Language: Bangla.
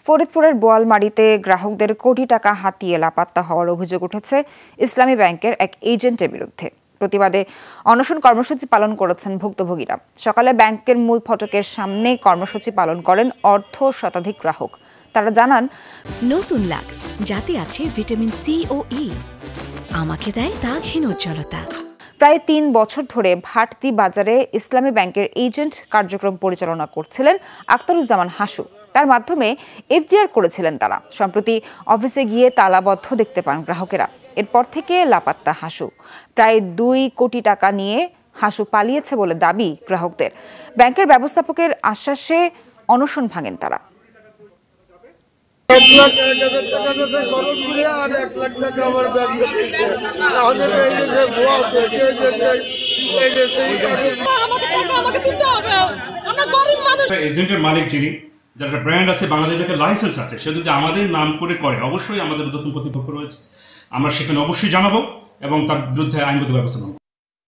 ফরিদপুরের বোয়ালমারীতে গ্রাহকদের কোটি টাকা হাতিয়ে লাপাত্তা হওয়ার অভিযোগ উঠেছে ইসলামী ব্যাংকের এক এজেন্টের বিরুদ্ধে। প্রতিবাদে অনশন কর্মসূচি পালন করেছেন ভুক্তভোগীরা। সকালে ব্যাংকের মূল ফটকের সামনে কর্মসূচি পালন করেন অর্ধ শতাধিক গ্রাহক। তারা জানান, নতুন লাক্স যাতে আছে ভিটামিন সি ও ই, আমাকে দেয় দাগহীন উজ্জ্বলতা। প্রায় ৩ বছর ধরে ভাটতি বাজারে ইসলামী ব্যাংকের এজেন্ট কার্যক্রম পরিচালনা করছিলেন আখতারুজ্জামান হাসু। তার মাধ্যমে এফডিআর করেছিলেন তারা। সম্প্রতি অফিসে গিয়ে তালাবদ্ধ দেখতে পান গ্রাহকেরা। এরপর থেকে লাপাত্তা হাসু। প্রায় ২ কোটি টাকা নিয়ে হাসু পালিয়েছে বলে দাবি গ্রাহকদের। ব্যাংকের ব্যবস্থাপকের আশ্বাসে অনশন ভাঙেন তারা। এজেন্টের মালিক যিনি, যার একটা ব্র্যান্ড আছে, বাংলাদেশ ব্যাংকের লাইসেন্স আছে, সে যদি আমাদের নাম করে অবশ্যই আমাদের নতুন প্রতিপক্ষ রয়েছে, আমরা সেখানে অবশ্যই জানাবো এবং তার বিরুদ্ধে আইনগত ব্যবস্থা নেব।